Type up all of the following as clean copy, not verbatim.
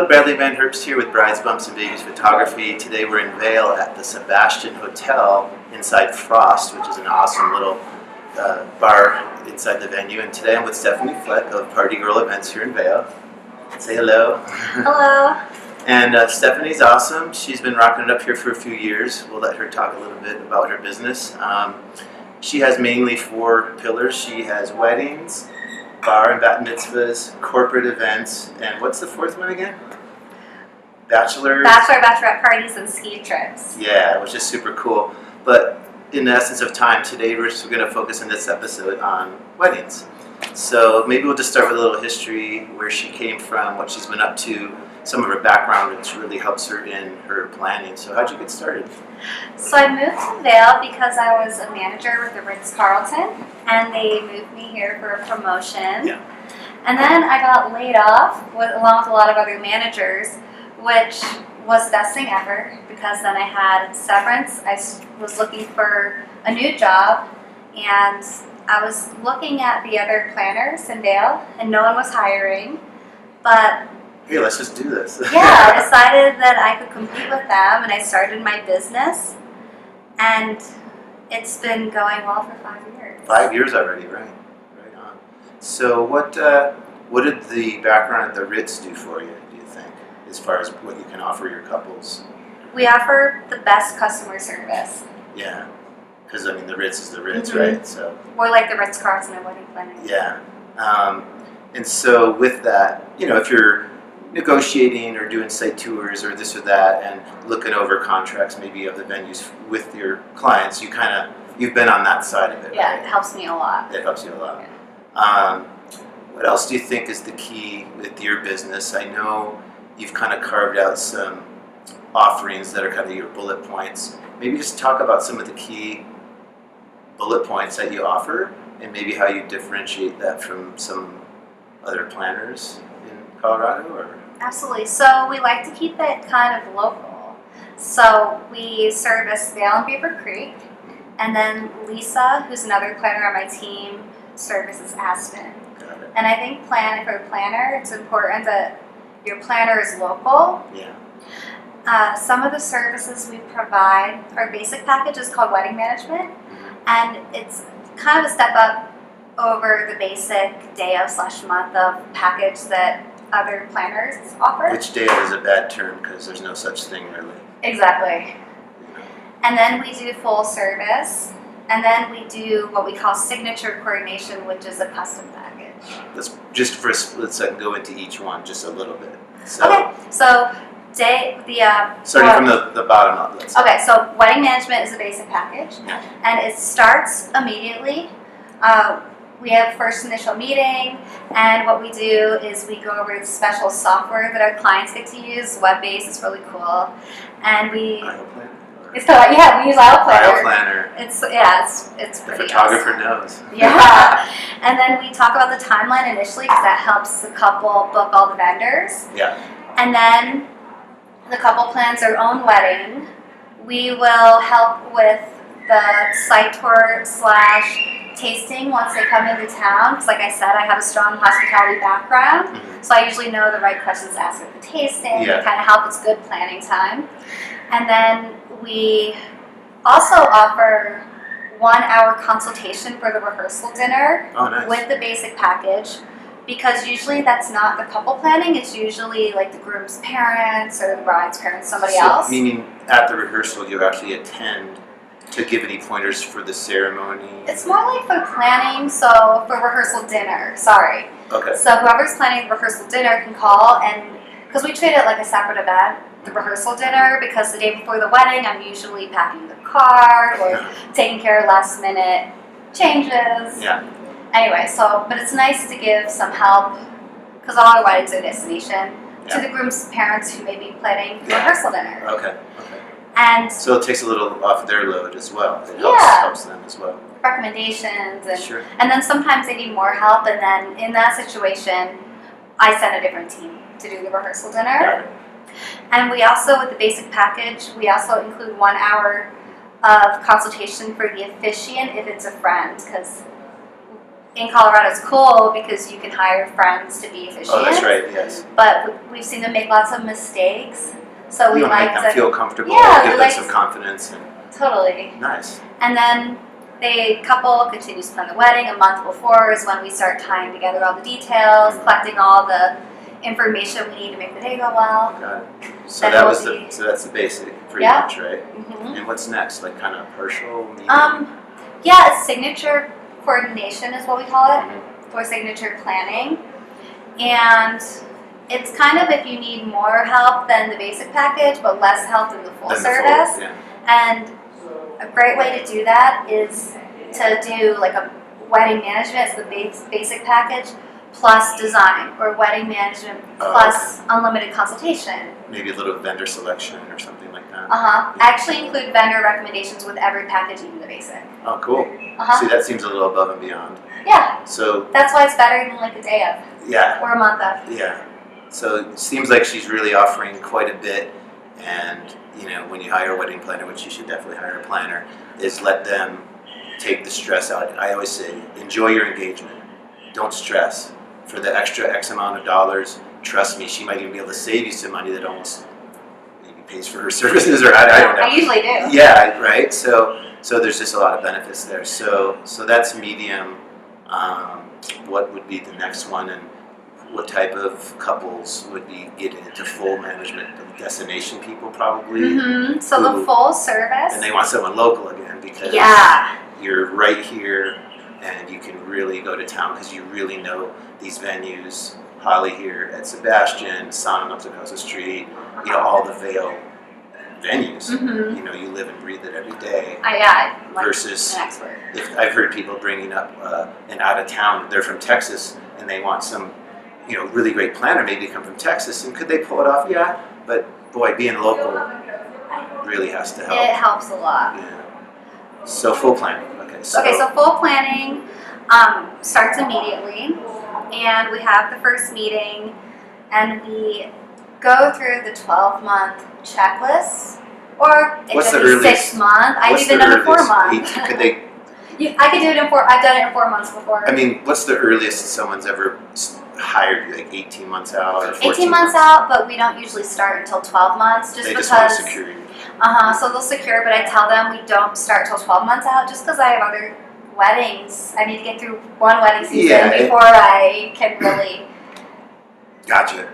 Bradley Van Herbst here with Brides, Bumps, and Babies Photography. Today we're in Vail at the Sebastian Hotel inside Frost, which is an awesome little bar inside the venue. And today I'm with Stephanie Fleck of Party Girl Events here in Vail. Say hello. Hello. And Stephanie's awesome. She's been rocking it up here for a few years. We'll let her talk a little bit about her business. She has mainly 4 pillars. She has weddings, bar and bat mitzvahs, corporate events, and what's the 4th one again? Bachelorette parties and ski trips. Yeah, which is super cool. But in the essence of time, today we're just going to focus in this episode on weddings. So maybe we'll just start with a little history, where she came from, what she's been up to, some of her background, which really helps her in her planning. So how'd you get started? So I moved to Vail because I was a manager with the Ritz Carlton, and they moved me here for a promotion. Yeah. And then I got laid off, along with a lot of other managers, which was the best thing ever, because then I had severance. I was looking for a new job, and I was looking at the other planners in Vail, and no one was hiring. But hey, let's just do this. yeah, I decided that I could compete with them, and I started my business, and it's been going well for 5 years. 5 years already, right? Right on. So what did the background at the Ritz do for you, do you think, as far as what you can offer your couples? We offer the best customer service. Yeah, because I mean the Ritz is the Ritz, Mm-hmm. right? So We're like the Ritz Carlton of wedding planning. yeah, and so with that, you know, if you're negotiating or doing site tours or this or that and looking over contracts maybe of the venues with your clients, you've been on that side of it. Yeah, right? it helps me a lot. It helps you a lot. Yeah. What else do you think is the key with your business? I know you've kind of carved out some offerings that are kind of your bullet points. Maybe just talk about some of the key bullet points that you offer and maybe how you differentiate that from some other planners in Colorado. Or Absolutely. So we like to keep it kind of local. So we service Vail and Beaver Creek, and then Lisa, who's another planner on my team, services Aspen. Got it. And I think for a planner, it's important that your planner is local. Yeah. Some of the services we provide, our basic package is called wedding management, and it's kind of a step up over the basic day-of/month of package that other planners offer. Which day is a bad term because there's no such thing really. Exactly. And then we do full service, and then we do what we call signature coordination, which is a custom package. Let's just for a split second go into each one just a little bit. So, Okay, so starting from the bottom up, let's say. Okay, so wedding management is a basic package, Yeah. and it starts immediately. We have first initial meeting, and what we do is we go over the special software that our clients get to use, web-based. It's really cool, and we Aisle planner? we use Aisle Planner. Aisle planner. It's The pretty photographer awesome. knows. Yeah, and then we talk about the timeline initially because that helps the couple book all the vendors. Yeah. And then the couple plans their own wedding. We will help with the site tour / tasting once they come into town. Because like I said, I have a strong hospitality background. Mhm. So I usually know the right questions to ask at the tasting. Yeah. To kind of help. It's good planning time. And then we also offer 1-hour consultation for the rehearsal dinner Oh, nice. with the basic package. Because usually that's not the couple planning, it's usually like the groom's parents or the bride's parents, somebody else. Meaning at the rehearsal you actually attend to give any pointers for the ceremony? It's more like for planning, so for rehearsal dinner, sorry. Okay. So whoever's planning the rehearsal dinner can call, and because we treat it like a separate event, the rehearsal dinner, because the day before the wedding I'm usually packing the car or taking care of last minute changes. Yeah. Anyway, but it's nice to give some help, because all our weddings are destination, to the groom's parents who may be planning the rehearsal dinner. Okay. And So it takes a little off their load as well. It helps them as well. recommendations, and Sure. and then sometimes they need more help, and then in that situation, I send a different team to do the rehearsal dinner. Got it. And we also, with the basic package, we also include 1 hour of consultation for the officiant if it's a friend, because in Colorado it's cool because you can hire friends to be officiants. Oh, that's right. Yes. But we've seen them make lots of mistakes, so we You want to like make them to feel comfortable, Yeah, give we them like some confidence. And, totally. nice. And then the couple continues to plan the wedding. A month before is when we start tying together all the details, collecting all the information we need to make the day go well. Got it. So Then that we'll was be- so that's the basic, pretty Yeah. much, right? hmm And what's next? Like kind of partial? Medium? Yeah, signature coordination is what we call it, Mhm. or signature planning. And it's kind of if you need more help than the basic package, but less help than the full Then the full, service. yeah. And a great way to do that is to do like a wedding management, so the basic package, plus design, or wedding management Oh, plus unlimited consultation. Maybe a little vendor selection or something like that. I actually include vendor recommendations with every package, even the basic. Oh, cool. Uh-huh. See, that seems a little above and beyond. Yeah, So, that's why it's better than like a day of yeah, or a month of. yeah. So it seems like she's really offering quite a bit. And, you know, when you hire a wedding planner, which you should definitely hire a planner, is let them take the stress out. I always say, enjoy your engagement. Don't stress. For the extra X amount of dollars, trust me, she might even be able to save you some money that almost maybe pays for her services, or I don't know. I usually do. Yeah, right. So there's just a lot of benefits there. So that's medium. What would be the next one, and what type of couples would be getting into full management? The destination people probably, So the full service. and they want someone local again because Yeah. you're right here, and you can really go to town because you really know these venues. Holly here at Sebastian, Sonam up across the street, you know, all the Vail venues. You know, you live and breathe it every day. I'm like Versus an expert. if I've heard people bringing up an out of town, they're from Texas and they want some, you know, really great planner, maybe come from Texas, and could they pull it off? Yeah, but boy, being local really has to help. It helps a lot. Yeah. So full planning. Okay. So, So full planning starts immediately, and we have the first meeting, and we go through the 12-month checklist, or it What's could the be earliest- 6 month. I've what's even the done a 4 earliest? month. Could they? I could do it in 4. I've done it in 4 months before. I mean, what's the earliest someone's ever hired you? Like 18 months out or 14 18 months out, but we don't usually start until 12 months, just They because. just want security. So they'll secure, but I tell them we don't start till 12 months out, just because I have other weddings. I need to get through one wedding season Yeah. before I can really. Gotcha.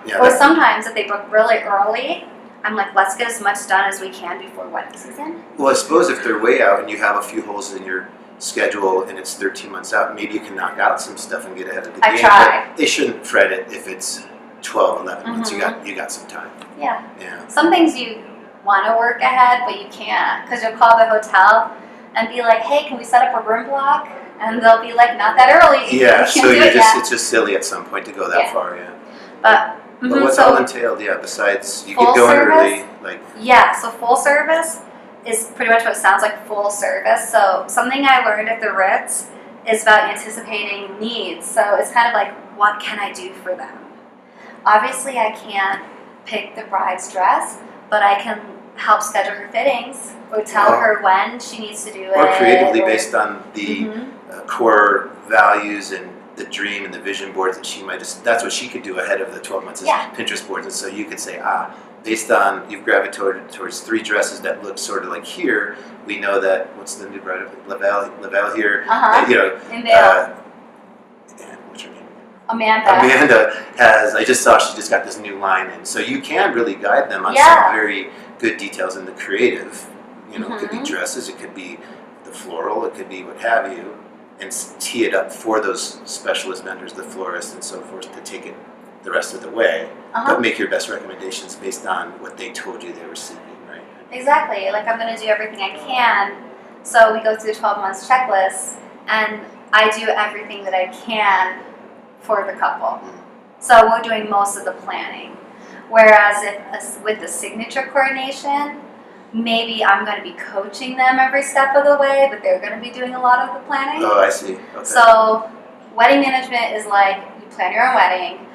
Yeah, Or that- sometimes if they book really early, I'm like, let's get as much done as we can before wedding season. Well, I suppose if they're way out and you have a few holes in your schedule and it's 13 months out, maybe you can knock out some stuff and get ahead of the I game. try. But they shouldn't fret it if it's 12, 11 months. Mhm. You got some time. Yeah. Yeah. Some things you want to work ahead, but you can't, because you'll call the hotel and be like, hey, can we set up a room block? And they'll be like, not that early. Yeah. You can't So do you're it just yet. it's just silly at some point to go that Yeah. far. Yeah. But But what's so all entailed? Yeah. Besides, you full get going service? early. Like. yeah, so full service is pretty much what it sounds like, full service. So something I learned at the Ritz is about anticipating needs. So it's kind of like, what can I do for them? Obviously, I can't pick the bride's dress, but I can help schedule her fittings or tell Oh. her when she needs to do it. Or creatively or- based on the Mhm. core values and the dream and the vision boards that she might just, that's what she could do ahead of the 12 months is Yeah. Pinterest boards. And so you could say, based on you've gravitated towards 3 dresses that look sort of like here, we know that, what's the new bride, Lavelle here, you know, In Vail. and what's her name? Amanda. Amanda has, I just saw she just got this new line in. So you can really guide them on Yeah. some very good details in the creative. You know, it could be Mhm. dresses, it could be the floral, it could be what have you, and tee it up for those specialist vendors, the florists and so forth, to take it the rest of the way. But make your best recommendations based on what they told you they were seeking, right? Exactly. Like, I'm going to do everything I can. So we go through the 12 months checklist, and I do everything that I can for the couple. So we're doing most of the planning. Whereas with the signature coordination, maybe I'm going to be coaching them every step of the way, but they're going to be doing a lot of the planning. Oh, I see. Okay. So wedding management is like you plan your own wedding.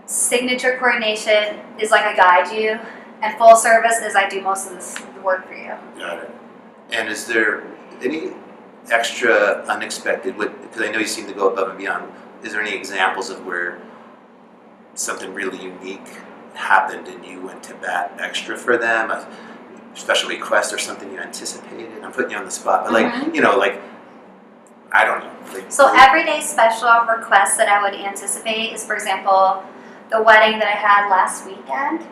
Signature coordination is like I guide you, and full service is I do most of the work for you. Got it. And is there any extra unexpected, because I know you seem to go above and beyond, is there any examples of where something really unique happened and you went to bat extra for them? A special request or something you anticipated? I'm putting you on the spot, but like, you know, like, I don't know. Like, So everyday special requests that I would anticipate is, for example, the wedding that I had last weekend.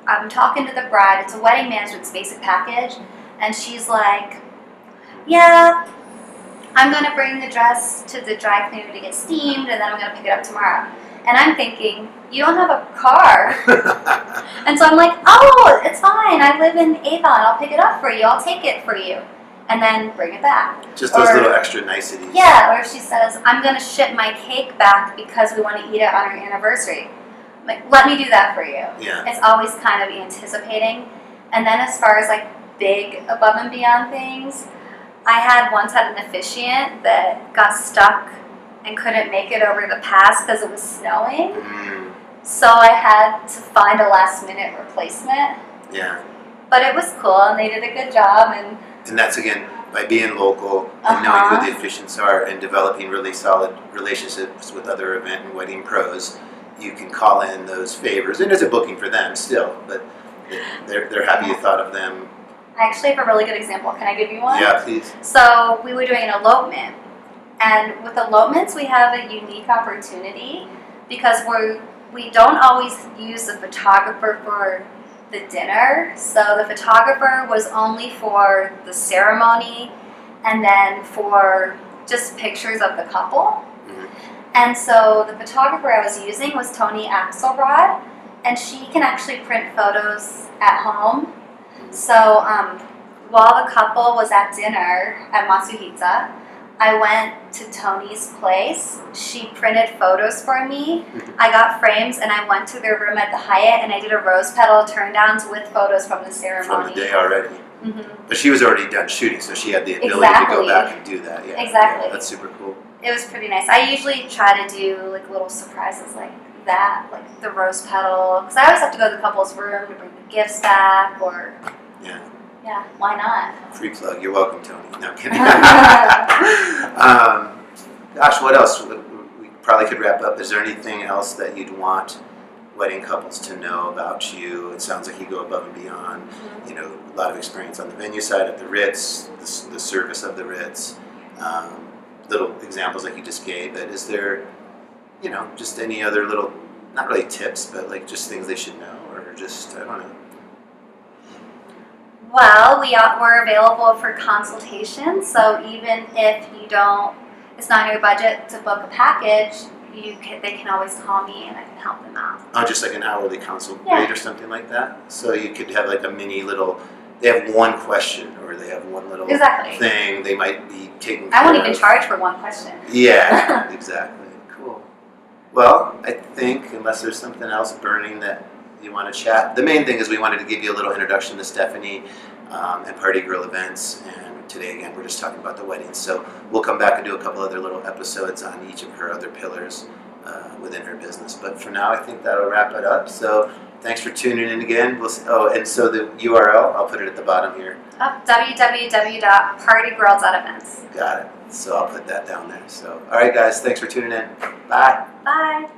I'm talking to the bride. It's a wedding management's basic package, and she's like, "Yeah, I'm gonna bring the dress to the dry cleaner to get steamed, and then I'm gonna pick it up tomorrow." And I'm thinking, you don't have a car. And so I'm like, "Oh, it's fine. I live in Avon. I'll pick it up for you. I'll take it for you, and then bring it back." Just those little extra niceties. Yeah, or she says, "I'm going to ship my cake back because we want to eat it on our anniversary." I'm like, let me do that for you. Yeah. It's always kind of anticipating. And then as far as like big above and beyond things, I once had an officiant that got stuck and couldn't make it over the pass because it was snowing. So I had to find a last minute replacement. Yeah. But it was cool, and they did a good job. And that's, again, by being local and knowing who the officiants are and developing really solid relationships with other event and wedding pros, you can call in those favors. And it's a booking for them still, but they're happy you thought of them. I actually have a really good example. Can I give you one? Yeah, please. So we were doing an elopement. And with elopements, we have a unique opportunity because we don't always use the photographer for the dinner. So the photographer was only for the ceremony and then for just pictures of the couple. And so the photographer I was using was Tony Axelrod, and she can actually print photos at home. So while the couple was at dinner at Matsuhita, I went to Tony's place. She printed photos for me. I got frames, and I went to their room at the Hyatt, and I did a rose petal turndowns with photos from the ceremony. From the day already. But she was already done shooting, so she had the ability to go back and do that. Yeah. Exactly. Yeah, that's super cool. It was pretty nice. I usually try to do like little surprises like that, like the rose petal, because I always have to go to the couple's room to bring the gifts back, or yeah, why not? Free plug. You're welcome, Tony. No, I'm kidding. Gosh, what else? We probably could wrap up. Is there anything else that you'd want wedding couples to know about you? It sounds like you go above and beyond. You know, a lot of experience on the venue side at the Ritz, the service of the Ritz. Little examples like you just gave. But is there, you know, just any other little, not really tips, but like just things they should know, or just, I don't know. Well, we're available for consultation, so even if it's not in your budget to book a package, they can always call me and I can help them out. Oh, just like an hourly consult rate or something like that? So you could have like a mini little, they have one question or they have one little thing they might be taking care of. I won't even charge for one question. Yeah, exactly. Cool. Well, I think unless there's something else burning that you want to chat. The main thing is we wanted to give you a little introduction to Stephanie and Party Girl Events, and today again we're just talking about the weddings. So we'll come back and do a couple other little episodes on each of her other pillars within her business. But for now, I think that'll wrap it up. So thanks for tuning in again. And so the URL, I'll put it at the bottom here. www.partygirls.events. Got it. So I'll put that down there. So all right, guys, thanks for tuning in. Bye. Bye.